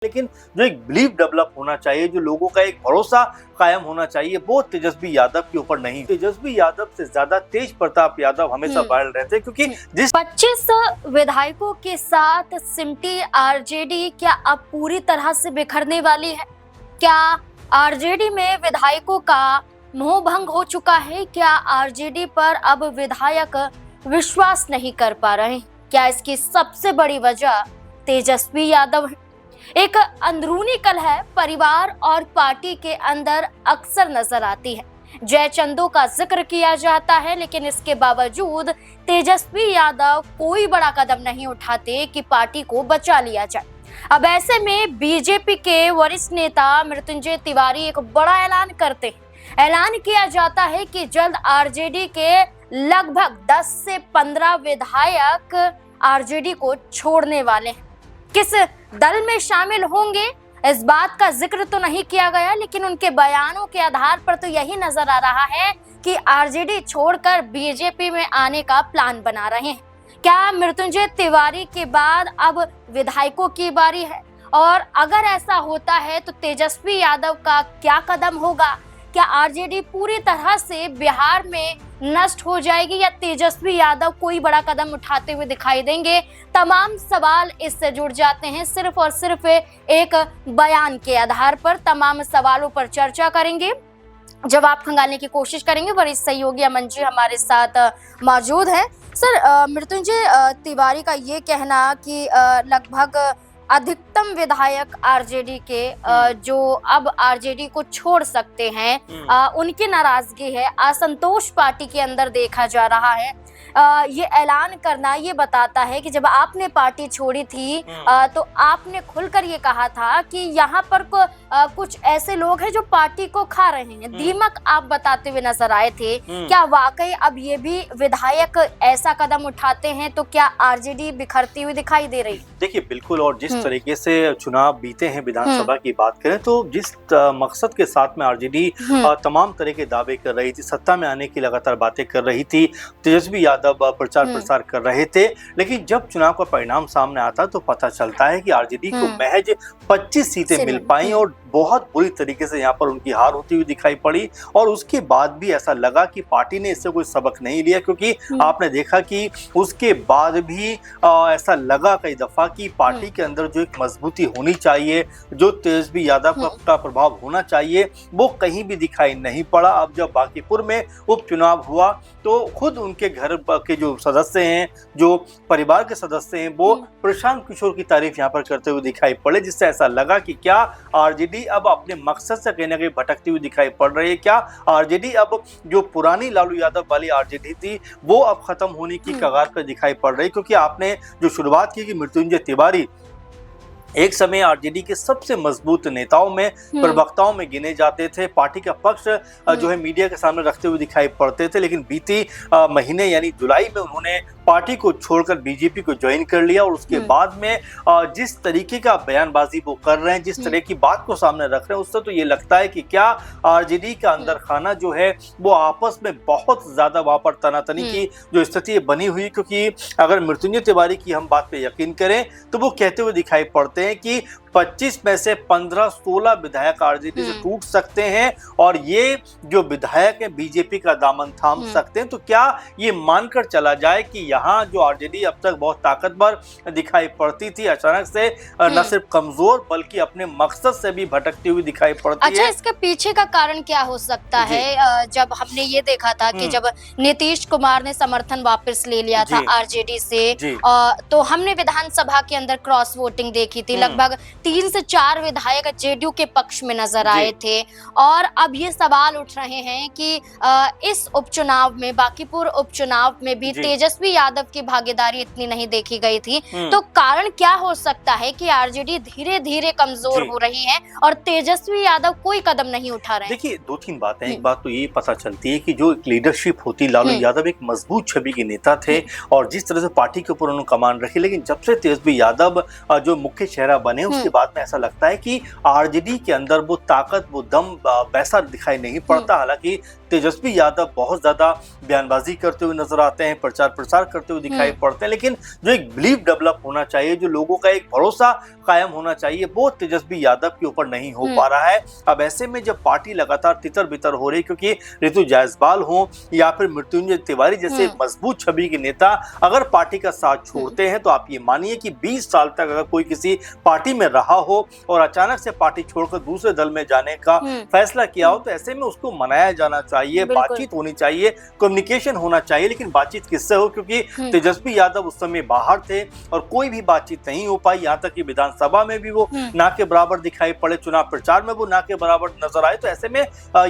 लेकिन जो एक बिलीव डेवलप होना चाहिए, जो लोगों का एक भरोसा कायम होना चाहिए, वो तेजस्वी यादव के ऊपर नहीं। तेजस्वी यादव से ज्यादा तेज प्रताप यादव हमेशा वायरल रहते हैं, क्योंकि जिस 25 विधायकों के साथ सिमटी आरजेडी क्या अब पूरी तरह से बिखरने वाली है? क्या आरजेडी में विधायकों का मोह भंग हो चुका है? क्या आरजेडी पर अब विधायक विश्वास नहीं कर पा रहे हैं? क्या इसकी सबसे बड़ी वजह तेजस्वी यादव है? एक अंदरूनी कलह परिवार और पार्टी के अंदर अक्सर नजर आती है। जयचंदो का जिक्र किया जाता है, लेकिन इसके बावजूद तेजस्वी यादव कोई बड़ा कदम नहीं उठाते कि पार्टी को बचा लिया जाए। अब ऐसे में बीजेपी के वरिष्ठ नेता मृत्युंजय तिवारी एक बड़ा ऐलान करते हैं। ऐलान किया जाता है कि जल्द आरजेडी के लगभग 10 से 15 विधायक आरजेडी को छोड़ने वाले हैं। किस दल में शामिल होंगे इस बात का जिक्र तो नहीं किया गया, लेकिन उनके बयानों के आधार पर तो यही नजर आ रहा है कि आरजेडी छोड़कर बीजेपी में आने का प्लान बना रहे हैं। क्या मृत्युंजय तिवारी के बाद अब विधायकों की बारी है? और अगर ऐसा होता है तो तेजस्वी यादव का क्या कदम होगा? क्या आरजेडी पूरी तरह से बिहार में नष्ट हो जाएगी या तेजस्वी यादव कोई बड़ा कदम उठाते हुए दिखाई देंगे? तमाम सवाल इससे जुड़ जाते हैं। सिर्फ और सिर्फ एक बयान के आधार पर तमाम सवालों पर चर्चा करेंगे, जवाब खंगालने की कोशिश करेंगे। वरिष्ठ सहयोगी अमन जी हमारे साथ मौजूद हैं। सर, मृत्युंजय तिवारी का ये कहना कि लगभग अधिकतम विधायक आरजेडी के जो अब आरजेडी को छोड़ सकते हैं, उनकी नाराजगी है, असंतोष पार्टी के अंदर देखा जा रहा है। ये ऐलान करना ये बताता है कि जब आपने पार्टी छोड़ी थी तो आपने खुलकर ये कहा था कि यहाँ पर कुछ ऐसे लोग हैं जो पार्टी को खा रहे हैं, दीमक आप बताते हुए नजर आए थे। क्या वाकई अब ये भी विधायक ऐसा कदम उठाते हैं तो क्या आरजेडी बिखरती हुई दिखाई दे रही है? देखिए, बिल्कुल। और जिस तरीके से चुनाव बीते हैं, विधानसभा की बात करें तो जिस मकसद के साथ में आरजेडी तमाम तरह के दावे कर रही थी, सत्ता में आने की लगातार बातें कर रही थी, तेजस्वी यादव प्रचार प्रसार कर रहे थे, लेकिन जब चुनाव का परिणाम सामने आता तो पता चलता है कि आरजेडी को महज 25 सीटें मिल पाई और बहुत बुरी तरीके से यहाँ पर उनकी हार होती हुई दिखाई पड़ी। और उसके बाद भी ऐसा लगा कि पार्टी ने इससे कोई सबक नहीं लिया, क्योंकि आपने देखा कि उसके बाद भी ऐसा लगा कई दफा कि पार्टी के अंदर जो एक मजबूती होनी चाहिए, जो तेजस्वी यादव का प्रभाव होना चाहिए, वो कहीं भी दिखाई नहीं पड़ा। अब जब बांकीपुर में उपचुनाव हुआ तो खुद उनके घर के जो सदस्य हैं, जो परिवार के सदस्य हैं, वो प्रशांत किशोर की तारीफ यहाँ पर करते हुए दिखाई पड़े, जिससे ऐसा लगा कि क्या आरजेडी अब अपने मकसद से कहीं ना कहीं भटकती हुई दिखाई पड़ रही है। क्या आरजेडी अब जो पुरानी लालू यादव वाली आरजेडी थी वो अब खत्म होने की कगार पर दिखाई पड़ रही? क्योंकि आपने जो शुरुआत की कि मृत्युंजय तिवारी एक समय आरजेडी के सबसे मजबूत नेताओं में, प्रवक्ताओं में गिने जाते थे, पार्टी का पक्ष जो है मीडिया के सामने रखते हुए दिखाई पड़ते थे, लेकिन बीती महीने यानी जुलाई में उन्होंने पार्टी को छोड़कर बीजेपी को ज्वाइन कर लिया। और उसके बाद में जिस तरीके का बयानबाजी वो कर रहे हैं, जिस तरह की बात को सामने रख रहे हैं, उससे तो ये लगता है कि क्या आरजेडी का अंदर खाना जो है वो आपस में बहुत ज्यादा वहां पर तनातनी की जो स्थिति बनी हुई। क्योंकि अगर मृत्युंजय तिवारी की हम बात पे यकीन करें तो वो कहते हुए दिखाई पड़ते हैं कि 25 में से 15-16 विधायक आरजेडी से टूट सकते हैं और ये जो विधायक है बीजेपी का दामन थाम सकते हैं। तो क्या ये मानकर चला जाए कि यहाँ जो आरजेडी अब तक बहुत ताकतवर दिखाई पड़ती थी, अचानक से न सिर्फ कमजोर बल्कि अपने मकसद से भी भटकती हुई दिखाई पड़ती है? अच्छा, इसके पीछे का कारण क्या हो सकता है? जब हमने ये देखा था कि जब नीतीश कुमार ने समर्थन वापस ले लिया था आरजेडी से, तो हमने विधानसभा के अंदर क्रॉस वोटिंग देखी थी। लगभग 3 से 4 विधायक जेडीयू के पक्ष में नजर आए थे। और अब ये सवाल उठ रहे हैं कि इस उपचुनाव में, बांकीपुर उपचुनाव में भी तेजस्वी यादव की भागीदारी इतनी नहीं देखी गई थी। तो कारण क्या हो सकता है कि आरजेडी धीरे धीरे कमजोर हो रही है और तेजस्वी यादव कोई कदम नहीं उठा रहे हैं? देखिए, 2-3 बातें। एक बात तो ये पता चलती है कि जो एक लीडरशिप होती, लालू यादव एक मजबूत छवि के नेता थे और जिस तरह से पार्टी के ऊपर उन्होंने कमान रखी, लेकिन जब से तेजस्वी यादव जो मुख्य चेहरा बने उसके बाद में ऐसा लगता है कि आरजेडी के अंदर वो ताकत, वो दम वैसा दिखाई नहीं पड़ता। हालांकि तेजस्वी यादव बहुत ज्यादा बयानबाजी करते हुए नजर आते हैं, प्रचार प्रसार करते हुए दिखाई पड़ते हैं, लेकिन जो एक बिलीव डेवलप होना चाहिए, जो लोगों का एक भरोसा कायम होना चाहिए वो तेजस्वी यादव के ऊपर नहीं हो पा रहा है। अब ऐसे में जब पार्टी लगातार तितर बितर हो रही, क्योंकि ऋतु जायसवाल हो या फिर मृत्युंजय तिवारी जैसे मजबूत छवि के नेता अगर पार्टी का साथ छोड़ते हैं तो आप ये मानिए कि 20 साल तक अगर कोई किसी पार्टी में रहा हो और अचानक से पार्टी छोड़कर दूसरे दल में जाने का फैसला किया हो तो ऐसे में उसको मनाया जाना चाहिए, बातचीत होनी चाहिए, कम्युनिकेशन होना चाहिए। लेकिन बातचीत किससे हो, क्योंकि तेजस्वी यादव उस समय बाहर थे और कोई भी बातचीत नहीं हो पाई। यहाँ तक कि विधानसभा में भी वो ना के बराबर दिखाई पड़े, चुनाव प्रचार में वो ना के बराबर नजर आए। तो ऐसे में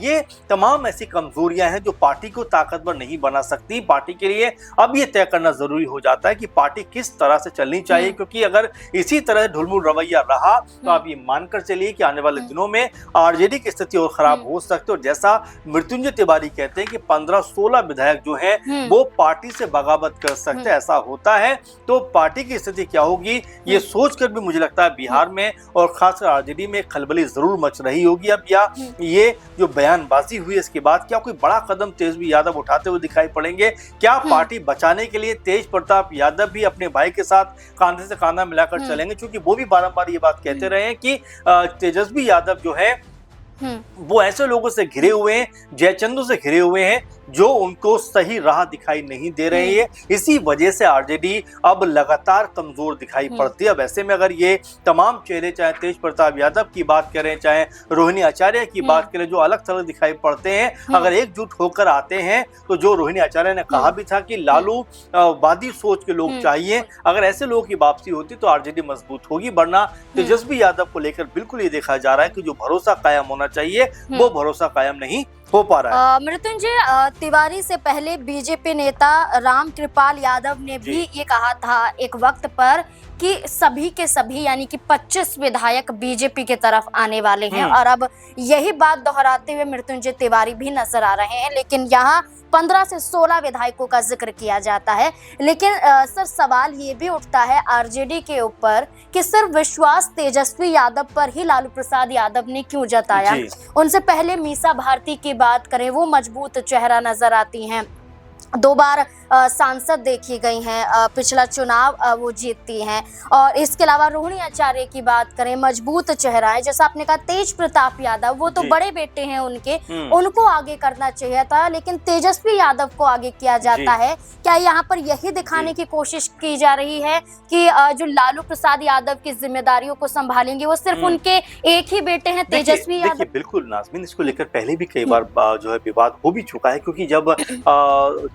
ये तमाम ऐसी कमजोरियां हैं जो पार्टी को ताकतवर नहीं बना सकती। पार्टी के लिए अब ये तय करना जरूरी हो जाता है कि पार्टी किस तरह से चलनी चाहिए, क्योंकि अगर इसी तरह ढुलमुल रवैया रहा तो आप ये मानकर चलिए कि आने वाले दिनों में आरजेडी की स्थिति और खराब हो सकती है। और जैसा मृत्युंजय तिवारी कहते हैं कि 15-16 विधायक जो हैं वो पार्टी से बगावत कर सकते हैं। ऐसा होता है तो पार्टी की स्थिति क्या होगी ये सोचकर भी मुझे लगता है बिहार में और खासकर आरजेडी में खलबली जरूर मच रही होगी। अब या ये जो बयानबाजी हुई इसके बाद क्या कोई बड़ा कदम तेजस्वी यादव उठाते हुए दिखाई पड़ेंगे? क्या पार्टी बचाने के लिए तेज प्रताप यादव भी अपने भाई के साथ कांधे से कांधा मिलाकर चलेंगे? क्योंकि वो भी बारंबार ये बात कहते रहे हैं कि तेजस्वी यादव जो है वो ऐसे लोगों से घिरे हुए हैं, जयचंदू से घिरे हुए हैं जो उनको सही राह दिखाई नहीं दे रही है। इसी वजह से आरजेडी अब लगातार कमजोर दिखाई पड़ती है। अब ऐसे में अगर ये तमाम चेहरे, चाहे तेज प्रताप यादव की बात करें, चाहे रोहिणी आचार्य की बात करें, जो अलग थलग दिखाई पड़ते हैं, अगर एकजुट होकर आते हैं तो जो रोहिणी आचार्य ने कहा भी था कि लालू वादी सोच के लोग चाहिए, अगर ऐसे लोगों की वापसी होती तो आरजेडी मजबूत होगी। वरना तेजस्वी यादव को लेकर बिल्कुल ये देखा जा रहा है कि जो भरोसा कायम होना चाहिए वो भरोसा कायम नहीं हो पा रहा है। मृत्युंजय तिवारी से पहले बीजेपी नेता राम कृपाल यादव ने भी ये कहा था एक वक्त पर कि सभी के सभी यानी कि 25 विधायक बीजेपी के तरफ आने वाले हैं, और अब यही बात दोहराते हुए मृत्युंजय तिवारी भी नजर आ रहे हैं। लेकिन यहाँ 15 से 16 विधायकों का जिक्र किया जाता है। लेकिन सर सवाल ये भी उठता है आरजेडी के ऊपर कि सिर्फ विश्वास तेजस्वी यादव पर ही लालू प्रसाद यादव ने क्यों जताया? उनसे पहले मीसा भारती की बात करें, वो मजबूत चेहरा नजर आती हैं, 2 बार सांसद देखी गई हैं, पिछला चुनाव वो जीतती हैं। और इसके अलावा रोहिणी आचार्य की बात करें, मजबूत चेहरा है। जैसा आपने कहा तेज प्रताप यादव, वो तो बड़े बेटे हैं उनके, उनको आगे करना चाहिए था, लेकिन तेजस्वी यादव को आगे किया जाता है। क्या यहाँ पर यही दिखाने की कोशिश की जा रही है कि जो लालू प्रसाद यादव की जिम्मेदारियों को संभालेंगे वो सिर्फ उनके एक ही बेटे हैं तेजस्वी यादव? बिल्कुल नाज़मीन, इसको लेकर पहले भी कई बार जो है विवाद हो भी चुका है, क्योंकि जब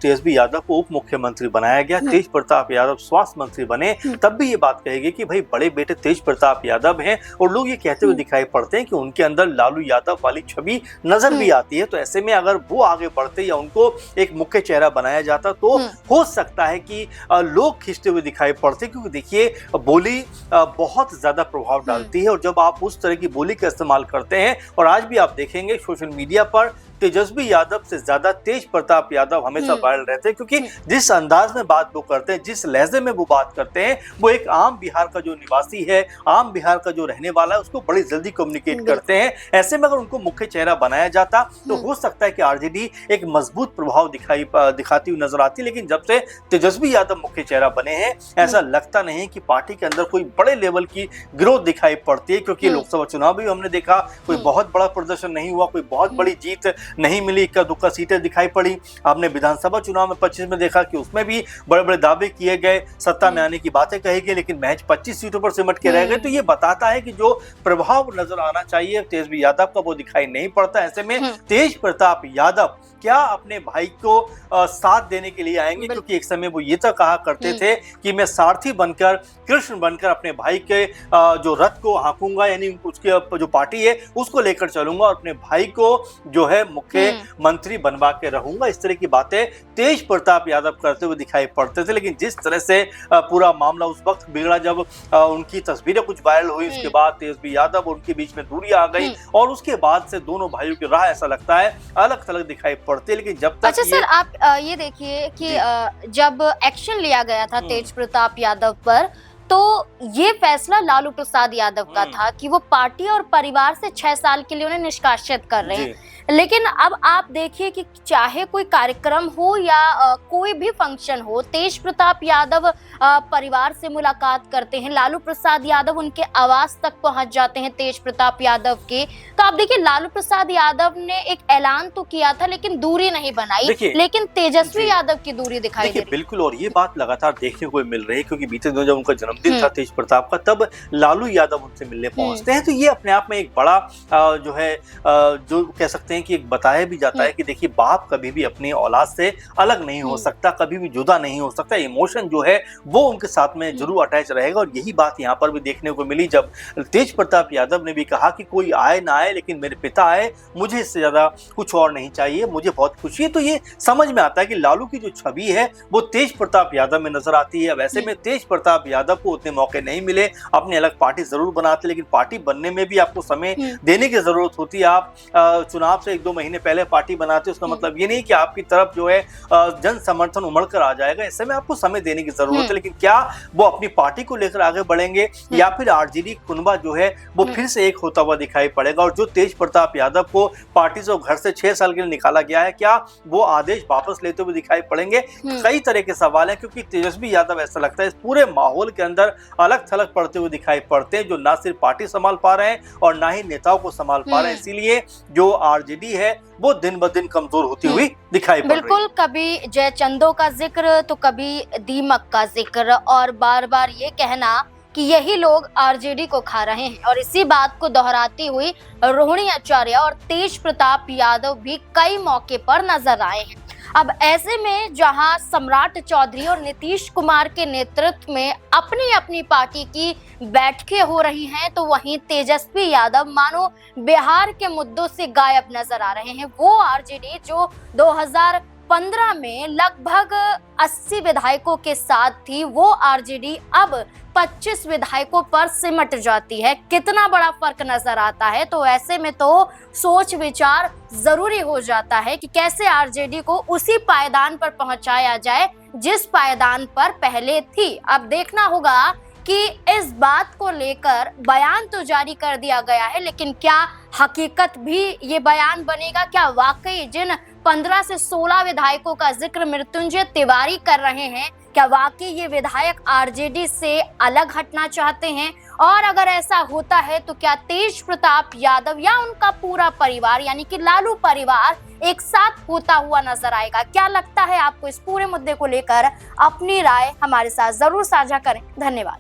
तेजस्वी यादव को उप मुख्यमंत्री बनाया गया, तेज प्रताप यादव स्वास्थ्य मंत्री बने, तब भी ये बात कही गई कि भाई बड़े बेटे तेज प्रताप यादव हैं, और लोग ये कहते हुए दिखाई पड़ते हैं कि उनके अंदर लालू यादव वाली छवि नजर भी आती है। तो ऐसे में अगर वो आगे बढ़ते या उनको एक मुख्य चेहरा बनाया जाता तो हो सकता है कि लोग खींचते हुए दिखाई पड़ते, क्योंकि देखिए बोली बहुत ज्यादा प्रभाव डालती है, और जब आप उस तरह की बोली का इस्तेमाल करते हैं, और आज भी आप देखेंगे सोशल मीडिया पर तेजस्वी यादव से ज्यादा तेज प्रताप यादव हमेशा वायरल रहते हैं, क्योंकि जिस अंदाज में बात वो करते हैं, जिस लहजे में वो बात करते हैं, वो एक आम बिहार का जो निवासी है, आम बिहार का जो रहने वाला है, उसको बड़ी जल्दी कम्युनिकेट करते हैं। ऐसे में अगर उनको मुख्य चेहरा बनाया जाता तो हो सकता है कि आरजेडी एक मजबूत प्रभाव दिखाती हुई नजर आती। लेकिन जब से तेजस्वी यादव मुख्य चेहरा बने हैं, ऐसा लगता नहीं कि पार्टी के अंदर कोई बड़े लेवल की ग्रोथ दिखाई पड़ती है, क्योंकि लोकसभा चुनाव भी हमने देखा कोई बहुत बड़ा प्रदर्शन नहीं हुआ, कोई बहुत बड़ी जीत नहीं मिली, इक्का दुक्का सीटें दिखाई पड़ी। आपने विधानसभा चुनाव में 25 में देखा कि उसमें भी बड़े बड़े दावे किए गए, सत्ता में आने की बातें कही गई, लेकिन महज 25 सीटों पर सिमट के रह गए। तो ये बताता है कि जो प्रभाव नजर आना चाहिए तेजस्वी यादव का वो दिखाई नहीं पड़ता। ऐसे में तेज प्रताप यादव क्या अपने भाई को साथ देने के लिए आएंगे? क्योंकि एक समय वो ये तो कहा करते थे कि मैं सारथी बनकर, कृष्ण बनकर अपने भाई के जो रथ को हाँकूंगा, यानी उसके जो पार्टी है उसको लेकर चलूंगा, और अपने भाई को जो है मुख्य मंत्री बनवा के रहूंगा। इस तरह की बातें तेज प्रताप यादव करते हुए दिखाई पड़ते थे। लेकिन जिस तरह से पूरा मामला उस वक्त बिगड़ा जब उनकी तस्वीरें कुछ वायरल हुई, उसके बाद तेजस्वी यादव और उनके बीच में दूरी आ गई, और उसके बाद से दोनों भाइयों की राह ऐसा लगता है अलग थलग दिखाई पड़ती है। लेकिन जब तक अच्छा सर, आप ये देखिए कि जब एक्शन लिया गया था तेज प्रताप यादव पर, तो ये फैसला लालू प्रसाद यादव का था कि वो पार्टी और परिवार से 6 साल के लिए उन्हें निष्कासित कर रहे हैं। लेकिन अब आप देखिए कि चाहे कोई कार्यक्रम हो या कोई भी फंक्शन हो, तेज प्रताप यादव परिवार से मुलाकात करते हैं, लालू प्रसाद यादव उनके आवास तक पहुंच जाते हैं तेज प्रताप यादव के। तो आप देखिए लालू प्रसाद यादव ने एक ऐलान तो किया था लेकिन दूरी नहीं बनाई, लेकिन तेजस्वी यादव की दूरी दिखाई दे रही। बिल्कुल, और ये बात लगातार देखने को मिल रही है क्योंकि बीते दिनों जब उनका जन्मदिन था तेज प्रताप का, तब लालू यादव उनसे मिलने पहुंचते हैं। तो ये अपने आप में एक बड़ा जो है जो कह सकते हैं कि एक बताया भी जाता है कि देखिए बाप कभी भी अपनी औलाद से अलग नहीं हो सकता, कभी भी जुदा नहीं हो सकता। इमोशन जो है वो उनके साथ में जरूर अटैच रहेगा, और यही बात यहाँ पर भी देखने को मिली जब तेज प्रताप यादव ने भी कहा कि कोई आए ना आए लेकिन मेरे पिता आए, मुझे इससे ज्यादा कुछ और नहीं चाहिए, मुझे बहुत खुशी है। तो ये समझ में आता है कि लालू की जो छवि है वो तेज प्रताप यादव में नजर आती है। वैसे में तेज प्रताप यादव को उतने मौके नहीं मिले, अपनी अलग पार्टी जरूर बनाते, लेकिन पार्टी बनने में भी आपको समय देने की जरूरत होती है। आप चुनाव से 1-2 महीने पहले पार्टी बनाते, उसका मतलब ये नहीं कि आपकी तरफ जो है जन समर्थन उमड़ कर आ जाएगा। ऐसे में आपको समय देने की जरूरत है, लेकिन क्या वो अपनी पार्टी को लेकर आगे बढ़ेंगे या फिर आरजेडी कुनबा जो है वो फिर से एक होता हुआ दिखाई पड़ेगा। और जो तेज प्रताप यादव को पार्टी से घर से 6 साल के लिए निकाला गया है, क्या वो आदेश वापस लेते हुए दिखाई पड़ेंगे? कई तरह के सवाल हैं, क्योंकि तेजस्वी यादव ऐसा लगता है इस पूरे माहौल के अंदर अलग थलग पड़ते हुए दिखाई पड़ते हैं, जो ना सिर्फ पार्टी संभाल पा रहे हैं और ना ही नेताओं को संभाल पा रहे हैं। इसीलिए जो आरजेडी है वो दिन ब दिन कमजोर होती हुई दिखाई पड़ रही है। बिल्कुल, कभी जयचंदो का जिक्र तो कभी दीमक का जिक्र, और बार बार ये कहना कि यही लोग आरजेडी को खा रहे हैं। और इसी बात को दोहराती हुई रोहिणी आचार्य और तेज प्रताप यादव भी कई मौके पर नजर आए हैं। अब ऐसे में जहां सम्राट चौधरी और नीतीश कुमार के नेतृत्व में अपनी अपनी पार्टी की बैठकें हो रही हैं, तो वहीं तेजस्वी यादव मानो बिहार के मुद्दों से गायब नजर आ रहे हैं। वो आरजेडी जो 2015 में लगभग 80 विधायकों के साथ थी, वो आरजेडी अब 25 विधायकों पर सिमट जाती है। कितना बड़ा फर्क नजर आता है। तो ऐसे में तो सोच विचार जरूरी हो जाता है कि कैसे आरजेडी को उसी पायदान पर पहुंचाया जाए जिस पायदान पर पहले थी। अब देखना होगा कि इस बात को लेकर बयान तो जारी कर दिया गया है, लेकिन क्या हकीकत भी ये बयान बनेगा? क्या वाकई जिन 15 से 16 विधायकों का जिक्र मृत्युंजय तिवारी कर रहे हैं, क्या वाकई ये विधायक आरजेडी से अलग हटना चाहते हैं? और अगर ऐसा होता है तो क्या तेज प्रताप यादव या उनका पूरा परिवार यानी कि लालू परिवार एक साथ होता हुआ नजर आएगा? क्या लगता है आपको? इस पूरे मुद्दे को लेकर अपनी राय हमारे साथ जरूर साझा करें। धन्यवाद।